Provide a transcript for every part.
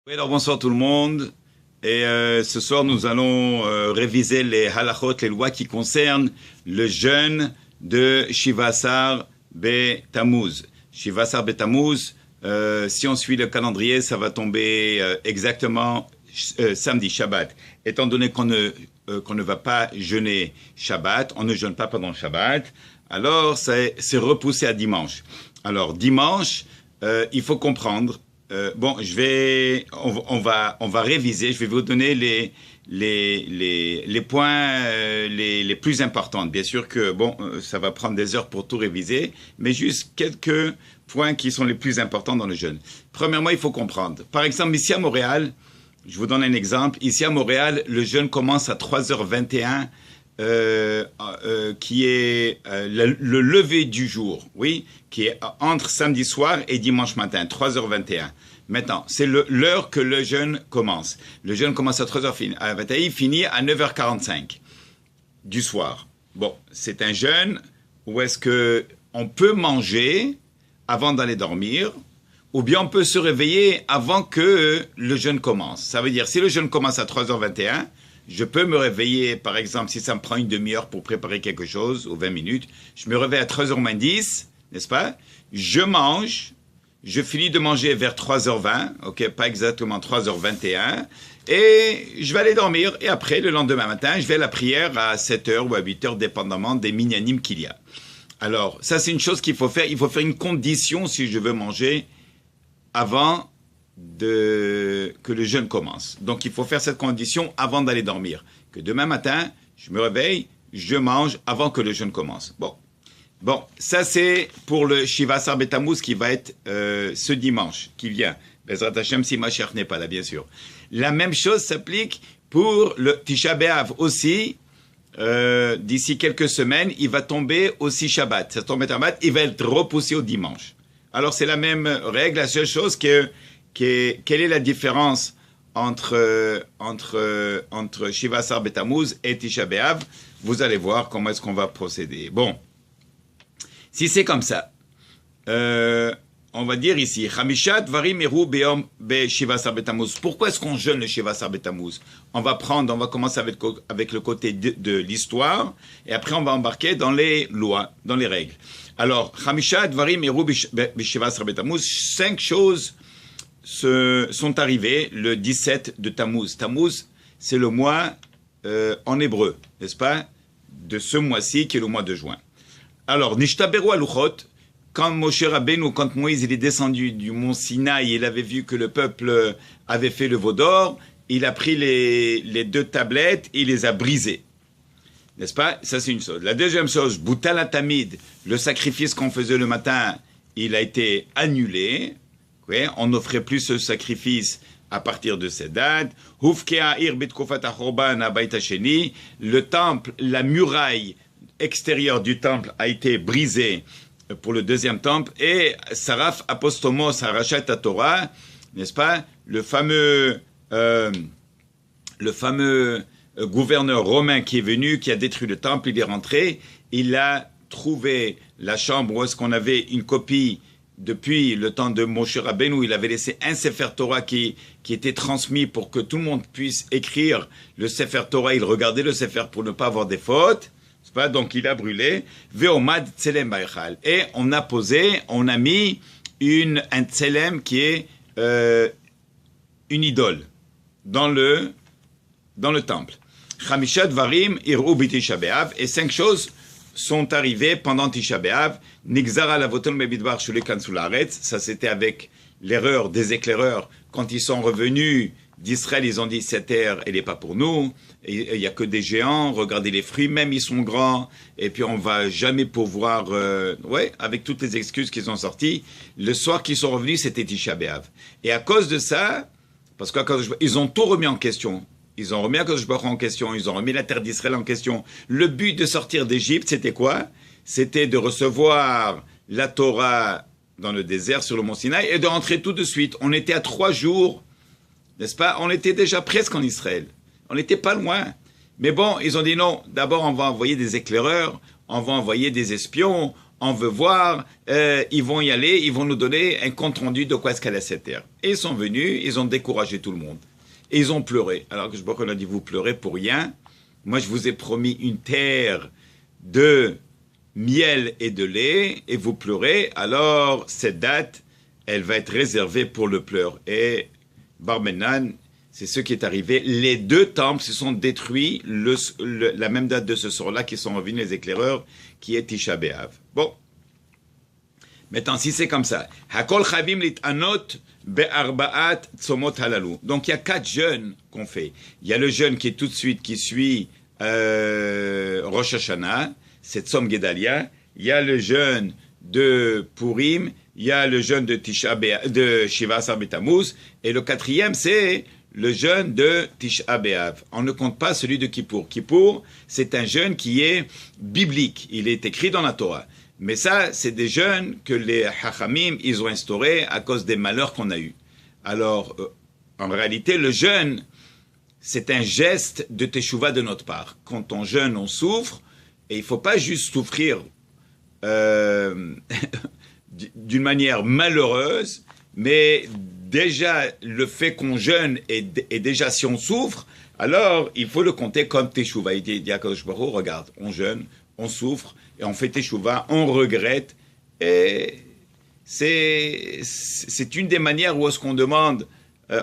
Oui, alors bonsoir tout le monde. Et ce soir, nous allons réviser les halachot, les lois qui concernent le jeûne de Shivasar B'Tammuz. Shivasar B'Tammuz, si on suit le calendrier, ça va tomber exactement samedi, Shabbat. Étant donné qu'on ne va pas jeûner Shabbat, on ne jeûne pas pendant Shabbat, alors c'est repoussé à dimanche. Alors dimanche, il faut comprendre. On va réviser. Je vais vous donner les points les plus importants. Bien sûr que ça va prendre des heures pour tout réviser, mais juste quelques points qui sont les plus importants dans le jeûne. Premièrement, il faut comprendre. Par exemple, ici à Montréal, je vous donne un exemple. Ici à Montréal, le jeûne commence à 3h21. Qui est le lever du jour, oui, qui est entre samedi soir et dimanche matin, 3h21. Maintenant, c'est l'heure que le jeûne commence. Le jeûne commence à 3h21, il finit à 9h45 du soir. Bon, c'est un jeûne où est-ce que on peut manger avant d'aller dormir, ou bien on peut se réveiller avant que le jeûne commence. Ça veut dire, si le jeûne commence à 3h21, je peux me réveiller, par exemple, si ça me prend une demi-heure pour préparer quelque chose, ou 20 minutes, je me réveille à 3h10, n'est-ce pas? Je mange, je finis de manger vers 3h20, ok, pas exactement 3h21, et je vais aller dormir, et après, le lendemain matin, je vais à la prière à 7h ou à 8h, dépendamment des minyanim qu'il y a. Alors, ça c'est une chose qu'il faut faire, il faut faire une condition si je veux manger avant que le jeûne commence. Donc, il faut faire cette condition avant d'aller dormir. Que demain matin, je me réveille, je mange avant que le jeûne commence. Bon, ça c'est pour le Shivasar B'Tammuz qui va être ce dimanche qui vient. Bezrat Hashem si ma chère n'est pas là, bien sûr. La même chose s'applique pour le Tisha B'Av aussi. D'ici quelques semaines, il va tomber aussi Shabbat. Ça tombe Shabbat, il va être repoussé au dimanche. Alors, c'est la même règle. La seule chose quelle est la différence entre Shivasar B'Tammuz et Tisha B'Av? Vous allez voir comment est-ce qu'on va procéder. Bon, si c'est comme ça, on va dire ici, Chamishat Varim Eru Be'om Shivasar B'Tammuz. Pourquoi est-ce qu'on jeûne le Shivasar B'Tammuz? On va commencer avec le côté de l'histoire, et après on va embarquer dans les lois, dans les règles. Alors, Chamishat Varim Eru Shivasar B'Tammuz, 5 choses sont arrivés le 17 de Tammuz. Tammuz, c'est le mois en hébreu, n'est-ce pas, de ce mois-ci qui est le mois de juin. Alors, Nishtaberu Aluchot, quand Moshe Rabbeinu, quand Moïse il est descendu du mont Sinaï, il avait vu que le peuple avait fait le veau d'or, il a pris les 2 tablettes, il les a brisées. N'est-ce pas? Ça, c'est une chose. La deuxième chose, Boutal Tamid, le sacrifice qu'on faisait le matin, il a été annulé. Oui, on n'offrait plus ce sacrifice à partir de cette date. Le temple, la muraille extérieure du temple a été brisée pour le deuxième temple. Et Saraf Apostomos Harachat Torah, n'est-ce pas? Le fameux gouverneur romain qui est venu, qui a détruit le temple, il est rentré, il a trouvé la chambre où est-ce qu'on avait une copie. Depuis le temps de Moshe Rabbeinu, il avait laissé un Sefer Torah qui était transmis pour que tout le monde puisse écrire le Sefer Torah. Il regardait le Sefer pour ne pas avoir des fautes. C'est pas? Donc il a brûlé. Ve'omad tselem ba'echal. Et on a mis un tselem qui est une idole dans le temple. Chamishat varim iru b'Tisha B'Av. Et 5 choses sont arrivés pendant Tisha B'Av. Nigzara lavoton mebidbar shulekan sularetz. Ça, c'était avec l'erreur des éclaireurs. Quand ils sont revenus d'Israël, ils ont dit, cette terre, elle n'est pas pour nous. Il n'y a que des géants. Regardez les fruits, même ils sont grands. Et puis, on va jamais pouvoir, avec toutes les excuses qu'ils ont sorties. Le soir qu'ils sont revenus, c'était Tisha B'Av. Et à cause de ça, parce qu'ils ont tout remis en question. Ils ont remis Akadosh Baruch Hu en question, ils ont remis la terre d'Israël en question. Le but de sortir d'Égypte, c'était quoi? C'était de recevoir la Torah dans le désert, sur le mont Sinaï, et de rentrer tout de suite. On était à 3 jours, n'est-ce pas? On était déjà presque en Israël. On n'était pas loin. Mais bon, ils ont dit non, d'abord on va envoyer des éclaireurs, on va envoyer des espions, on veut voir, ils vont y aller, ils vont nous donner un compte-rendu de quoi est-ce qu'elle est cette terre. Et ils sont venus, ils ont découragé tout le monde. Et ils ont pleuré. Alors que je vois qu'on a dit, vous pleurez pour rien. Moi, je vous ai promis une terre de miel et de lait, et vous pleurez. Alors, cette date, elle va être réservée pour le pleur. Et Barmenan, c'est ce qui est arrivé. Les deux temples se sont détruits la même date de ce soir-là, qui sont revenus les éclaireurs, qui est Tisha B'Av. Bon. Maintenant, si c'est comme ça, Hakol Chavim Lit'anot Be'arba'at Tzomot Halalu. Donc, il y a 4 jeûnes qu'on fait. Il y a le jeûne qui est tout de suite, qui suit Rosh Hashanah, c'est Tzom Gedalia. Il y a le jeûne de Purim, il y a le jeûne de Shiva Asar B'Tammuz, et le 4e, c'est le jeûne de Tisha B'Av. On ne compte pas celui de Kippour. Kippour, c'est un jeûne qui est biblique. Il est écrit dans la Torah. Mais ça, c'est des jeûnes que les Hachamim, ils ont instaurés à cause des malheurs qu'on a eus. Alors, en réalité, le jeûne, c'est un geste de Teshuvah de notre part. Quand on jeûne, on souffre, et il ne faut pas juste souffrir d'une manière malheureuse, mais déjà, le fait qu'on jeûne, et déjà si on souffre, alors il faut le compter comme Teshuvah. Il dit à Kadosh Baruch Hu, regarde, on jeûne, on souffre, et on fait Teshuvah, on regrette, et c'est une des manières où est-ce qu'on demande,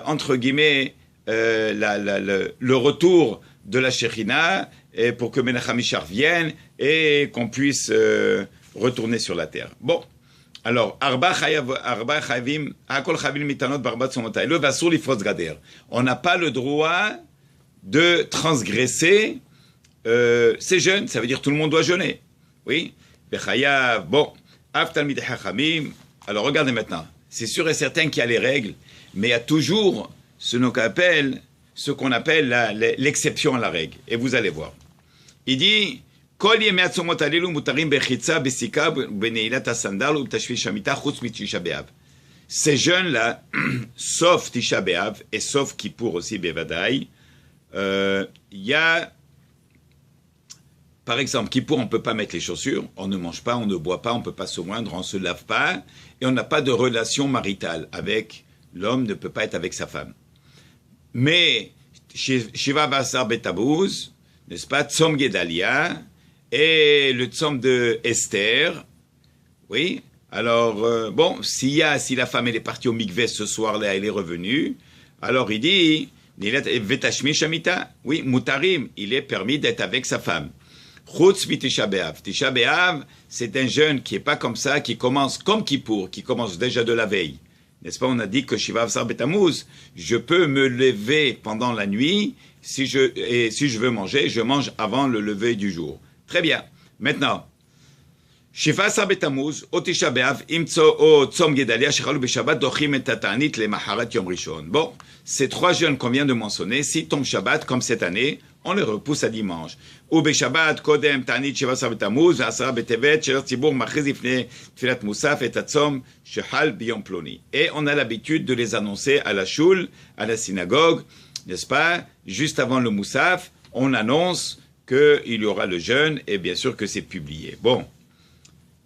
entre guillemets, le retour de la Shekhinah, et pour que Menachem Ishar vienne, et qu'on puisse retourner sur la terre. Bon. Alors, on n'a pas le droit de transgresser ces jeûnes, ça veut dire tout le monde doit jeûner. Oui. Bon. Alors, regardez maintenant. C'est sûr et certain qu'il y a les règles, mais il y a toujours ce qu'on appelle l'exception à la règle. Et vous allez voir. Il dit, ces jeunes-là, sauf Tisha B'Av et sauf Kippour aussi, Bevadaï, il y a, par exemple, Kippour, on ne peut pas mettre les chaussures, on ne mange pas, on ne boit pas, on ne peut pas se moindre, on ne se lave pas, et on n'a pas de relation maritale avec l'homme, ne peut pas être avec sa femme. Mais, Shiva Basar Betabouz, n'est-ce pas, Tzom Gedalia, et le Tzom de Esther, oui, alors, bon, si la femme elle est partie au mikveh ce soir-là, elle est revenue, alors il dit, Vetashmi Shamita, oui, Mutarim, il est permis d'être avec sa femme. Chutz mi Tisha B'Av. Tisha B'Av, c'est un jeûne qui n'est pas comme ça, qui commence comme Kippour, qui commence déjà de la veille. N'est-ce pas, on a dit que Shiva Asar B'Tammuz, je peux me lever pendant la nuit, si je veux manger, je mange avant le lever du jour. Très bien. Maintenant, Shiva Asar B'Tammuz, o Tisha B'Av, o Tzom Gedalia, shechalu b'Shabbat, dochim et ta'anit le maharat yom rishon. Bon, ces 3 jeûnes qu'on vient de mentionner, si tombe Shabbat, comme cette année, on les repousse à dimanche. Ou b'Shabbat, kodem, ta'anit, Shiva Asar B'Tammuz, Asara B'Tevet, sheler tzibur, machiz ifne, tfilat musaf, et atzom, shechal b'yom ploni. Et on a l'habitude de les annoncer à la shul, à la synagogue, n'est-ce pas? Juste avant le Moussaf, on annonce qu'il y aura le jeûne, et bien sûr que c'est publié. Bon.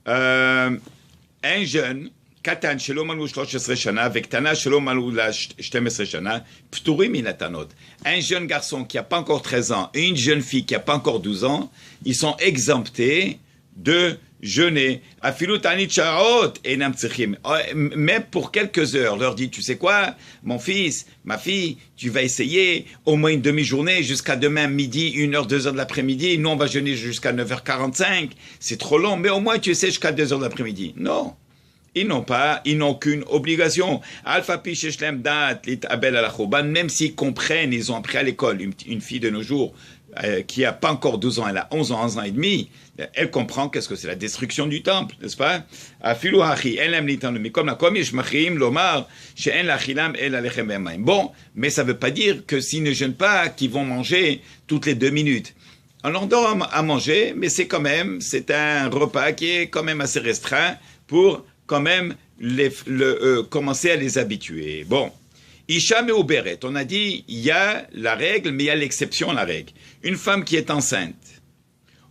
Un jeune, Katan, Shelo Malou 13 Shana, Vektana, Shelo Malou 12 Shana, Ptourim Minatanot. Un jeune garçon qui n'a pas encore 13 ans et une jeune fille qui n'a pas encore 12 ans, ils sont exemptés de jeûner. Même pour quelques heures, leur dit, tu sais quoi, mon fils, ma fille, tu vas essayer au moins une demi-journée jusqu'à demain midi, 1h, 2h de l'après-midi. Nous, on va jeûner jusqu'à 9h45. C'est trop long, mais au moins tu essaies jusqu'à 2h de l'après-midi. Non. Ils n'ont qu'une obligation. Alpha Pi Sheshlem Dat, Lit Abel Alachoban, même s'ils comprennent, ils ont appris à l'école, une fille de nos jours, qui n'a pas encore 12 ans, elle a 11 ans, 11 ans et demi, elle comprend qu'est-ce que c'est la destruction du temple, n'est-ce pas? Bon, mais ça ne veut pas dire que s'ils ne jeûnent pas, qu'ils vont manger toutes les 2 minutes. On leur donne à manger, mais c'est un repas qui est quand même assez restreint pour quand même commencer à les habituer. Bon. Isham et Oberet, on a dit, il y a la règle, mais il y a l'exception à la règle. Une femme qui est enceinte,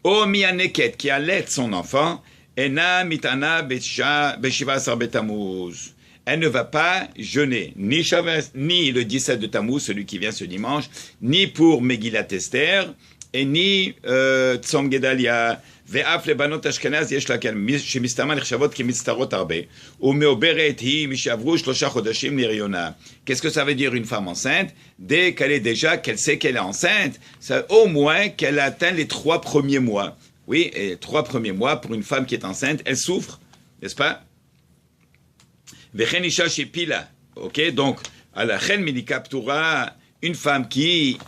O Mianeket, qui allait son enfant, Ena mitana beshiva asar betamuz. Elle ne va pas jeûner, ni le 17 de Tammuz, celui qui vient ce dimanche, ni pour Megillat Esther, et ni Tzom Gedalia. ואף לבנות אשכנז יש לה כן, שמסתמן נחשבות כמצטרות הרבה, ומעוברת היא משעברו 3 חודשים להריונה. Qu'est-ce que ça veut dire une femme enceinte? Dès qu'elle sait qu'elle est enceinte, ça, au moins qu'elle a atteint les 3 premiers mois. Oui, et 3 premiers mois pour une femme qui est enceinte, elle souffre, n'est-ce pas? Vechen isha shepila, ok, donc, à la chen milika ptura, une femme qui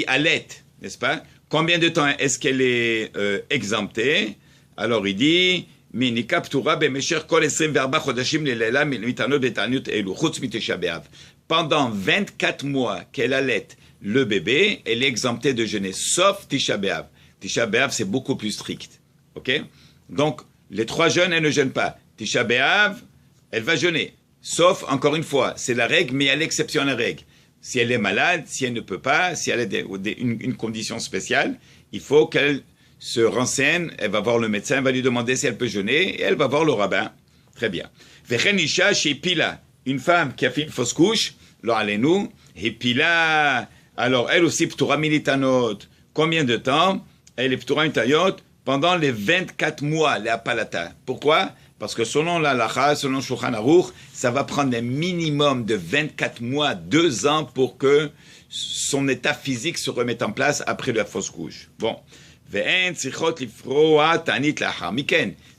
allaite, n'est-ce pas? Combien de temps est-ce qu'elle est exemptée? Alors il dit, minika ptura bemesher kol 24 chodashim lelela mitanot betanut elu chutz mitesha be'av. Pendant 24 mois qu'elle allaite le bébé, elle est exemptée de jeûner, sauf Tisha B'Av. Tisha B'Av, c'est beaucoup plus strict, ok? Donc, les 3 jeûnes, elle ne jeûne pas. Tisha B'Av, elle va jeûner. Sauf, encore une fois, c'est la règle, mais il y a l'exception à la règle. Si elle est malade, si elle ne peut pas, si elle a une condition spéciale, il faut qu'elle se renseigne, elle va voir le médecin, elle va lui demander si elle peut jeûner, et elle va voir le rabbin. Très bien. Vechen isha shepila, une femme qui a fait une fausse couche, lo alenu, hepila, alors elle aussi ptura militanot. Combien de temps? Elle est ptura militanot pendant les 24 mois, les apalata. Pourquoi? Parce que selon la Lacha, selon Shulchan Aruch, ça va prendre un minimum de 24 mois, 2 ans pour que son état physique se remette en place après la fausse couche. Bon.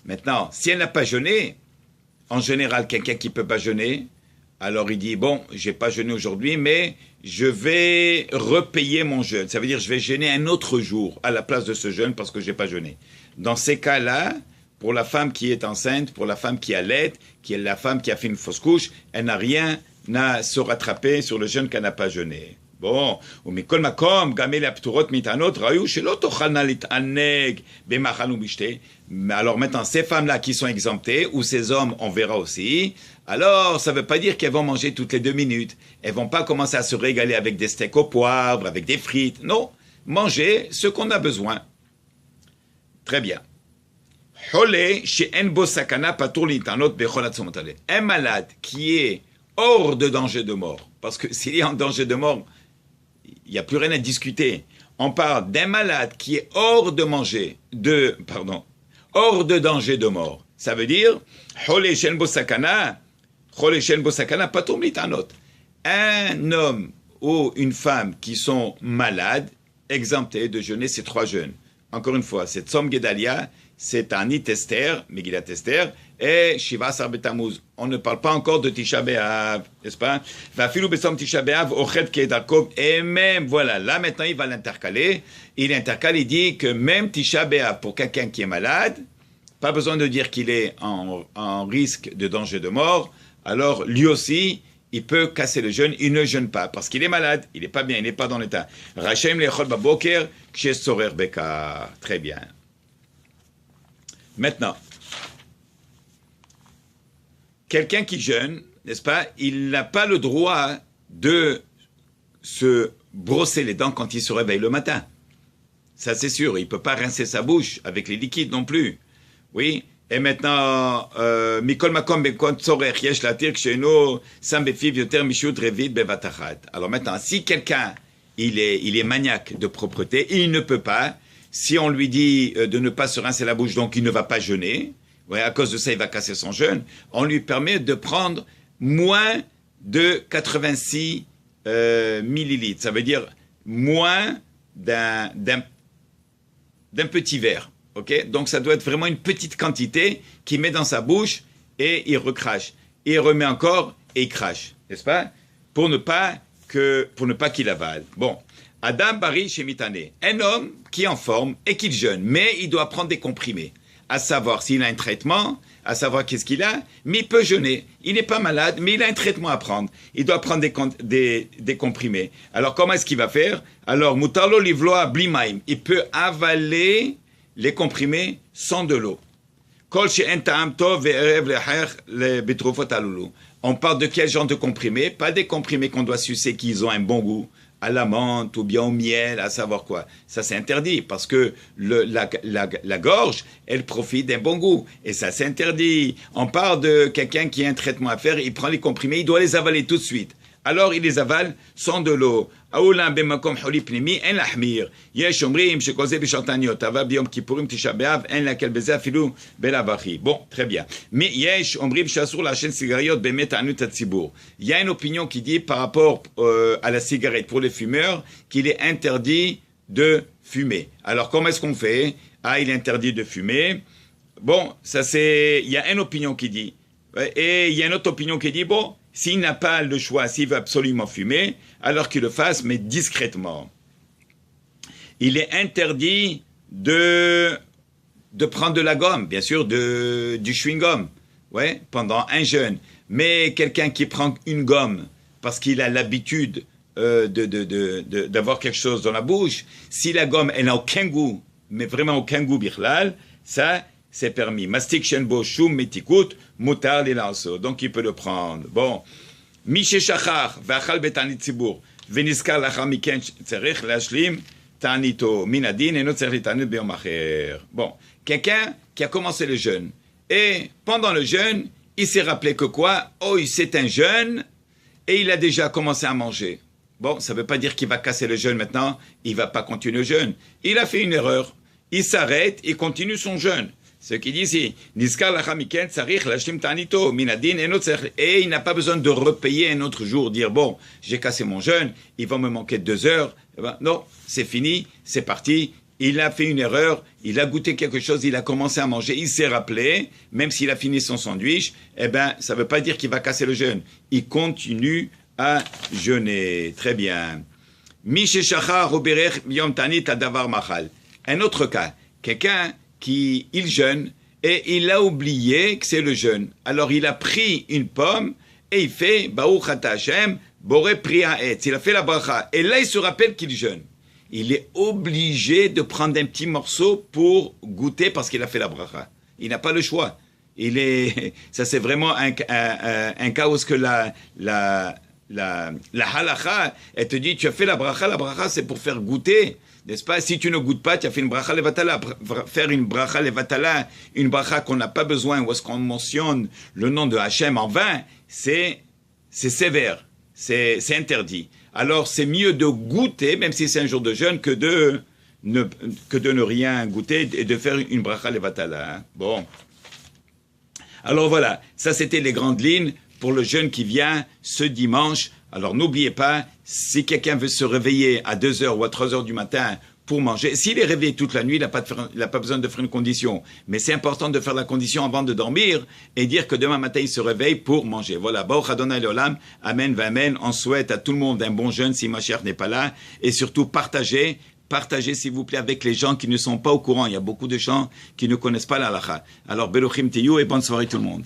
Maintenant, si elle n'a pas jeûné, en général, quelqu'un qui ne peut pas jeûner, alors il dit, bon, je n'ai pas jeûné aujourd'hui, mais je vais repayer mon jeûne. Ça veut dire, je vais jeûner un autre jour à la place de ce jeûne parce que je n'ai pas jeûné. Dans ces cas-là, pour la femme qui est enceinte, pour la femme qui allaite, qui est la femme qui a fait une fausse couche, elle n'a rien à se rattraper sur le jeûne qu'elle n'a pas jeûné. Bon, ומכל מקום, גם אלה הפטורות מתענות, ראו שלא תוכלנה להתענג במאכל ומשתה. Alors maintenant, ces femmes-là qui sont exemptées, ou ces hommes, on verra aussi, alors ça ne veut pas dire qu'elles vont manger toutes les 2 minutes. Elles ne vont pas commencer à se régaler avec des steaks au poivre, avec des frites. Non, manger ce qu'on a besoin. Très bien. Un malade qui est hors de danger de mort, parce que s'il est en danger de mort, il n'y a plus rien à discuter. On parle d'un malade qui est hors de danger de mort. Ça veut dire, un homme ou une femme qui sont malades, exemptés de jeûner ces 3 jeûnes. Encore une fois, c'est Tzom Gedalia, c'est Tanit Esther, Megillat Esther, et Shiva Asar Betamuz. On ne parle pas encore de Tisha B'Av, n'est-ce pas? Vafilu Besom Tisha B'Av, Ochet Kedarkov, et même, voilà, là maintenant il va l'intercaler. Il intercale, il dit que même Tisha B'Av, pour quelqu'un qui est malade, pas besoin de dire qu'il est en risque de danger de mort, alors lui aussi, il peut casser le jeûne, il ne jeûne pas, parce qu'il est malade, il n'est pas bien, il n'est pas dans l'état. Rachem lechol baboker, kshesorer beka. Très bien. Maintenant, quelqu'un qui jeûne, n'est-ce pas, il n'a pas le droit de se brosser les dents quand il se réveille le matin. Ça, c'est sûr. Il ne peut pas rincer sa bouche avec les liquides non plus. Oui. Et maintenant, Mikol Makom Bekon Tzorech Yesh Latir Ksheno Sam Befiv Yoter Mishut Revit Bevatachat. Alors maintenant, si quelqu'un, il est maniaque de propreté, il ne peut pas. Si on lui dit de ne pas se rincer la bouche, donc il ne va pas jeûner, ouais, à cause de ça, il va casser son jeûne, on lui permet de prendre moins de 86 millilitres. Ça veut dire moins d'un petit verre. Okay? Donc ça doit être vraiment une petite quantité qu'il met dans sa bouche et il recrache. Et il remet encore et il crache. N'est-ce pas? Pour ne pas qu'il avale. Bon. Adam Bari Shemitane, un homme qui est en forme et qui jeûne, mais il doit prendre des comprimés, à savoir s'il a un traitement, à savoir qu'est-ce qu'il a, mais il peut jeûner. Il n'est pas malade, mais il a un traitement à prendre. Il doit prendre des comprimés. Alors comment est-ce qu'il va faire? Alors, Mutalo Livloa Blimaim, il peut avaler les comprimés sans de l'eau. On parle de quel genre de comprimés? Pas des comprimés qu'on doit sucer qui ont un bon goût. à la menthe ou bien au miel, à savoir quoi. Ça, c'est interdit parce que la gorge, elle profite d'un bon goût. Et ça, c'est interdit. On parle de quelqu'un qui a un traitement à faire, il prend les comprimés, il doit les avaler tout de suite. Alors, il les avale sans de l'eau. Bon, très bien. Mais il y a une opinion qui dit par rapport à la cigarette pour les fumeurs qu'il est interdit de fumer. Alors, comment est-ce qu'on fait? Ah, il est interdit de fumer. Bon, ça c'est... Il y a une opinion qui dit. Et il y a une autre opinion qui dit, bon, s'il n'a pas le choix, s'il veut absolument fumer, alors qu'il le fasse, mais discrètement. Il est interdit de prendre de la gomme, bien sûr, du chewing-gum, ouais, pendant un jeûne. Mais quelqu'un qui prend une gomme parce qu'il a l'habitude d'avoir quelque chose dans la bouche, si la gomme, elle n'a aucun goût, mais vraiment aucun goût birlal, ça, c'est permis. Mastik shenbo shum metikut mutar lilanso. Donc il peut le prendre. Bon. Mishe shachar v'achal betanit tzibur v'niskar lachar miken tzerich lashlim tanito minadin eno tzerich litanit beyom acher. Bon. Quelqu'un qui a commencé le jeûne et pendant le jeûne, il s'est rappelé que quoi? Oh, c'est un jeûne et il a déjà commencé à manger. Bon, ça ne veut pas dire qu'il va casser le jeûne maintenant, il ne va pas continuer le jeûne. Il a fait une erreur. Il s'arrête, il continue son jeûne. Ce qui dit ici, et il n'a pas besoin de repayer un autre jour, dire bon, j'ai cassé mon jeûne, il va me manquer 2 heures. Eh ben, non, c'est fini, c'est parti. Il a fait une erreur, il a goûté quelque chose, il a commencé à manger, il s'est rappelé, même s'il a fini son sandwich, eh ben, ça ne veut pas dire qu'il va casser le jeûne. Il continue à jeûner. Très bien. Un autre cas, quelqu'un qui il jeûne et il a oublié que c'est le jeûne. Alors il a pris une pomme et il fait Baruch Ata Hashem Boré Priya Etz. Il a fait la bracha. Et là il se rappelle qu'il jeûne. Il est obligé de prendre un petit morceau pour goûter parce qu'il a fait la bracha. Il n'a pas le choix. Ça c'est vraiment un cas où la halakha, elle te dit tu as fait la bracha c'est pour faire goûter. N'est-ce pas? Si tu ne goûtes pas, tu as fait une bracha levatala. Faire une bracha levatala, une bracha qu'on n'a pas besoin, où est-ce qu'on mentionne le nom de Hachem en vain, c'est sévère, c'est interdit. Alors c'est mieux de goûter, même si c'est un jour de jeûne, que de ne rien goûter et de faire une bracha levatala. Hein? Bon. Alors voilà, ça c'était les grandes lignes pour le jeûne qui vient ce dimanche. Alors n'oubliez pas, si quelqu'un veut se réveiller à 2h ou à 3h du matin pour manger, s'il est réveillé toute la nuit, il n'a pas besoin de faire une condition. Mais c'est important de faire la condition avant de dormir et dire que demain matin, il se réveille pour manger. Voilà, Baruch Adonai Leolam, Amen, V'Amen. On souhaite à tout le monde un bon jeûne si Mashiach n'est pas là. Et surtout, partagez s'il vous plaît avec les gens qui ne sont pas au courant. Il y a beaucoup de gens qui ne connaissent pas la halakha. Alors, Beruchim Tiyu et bonne soirée tout le monde.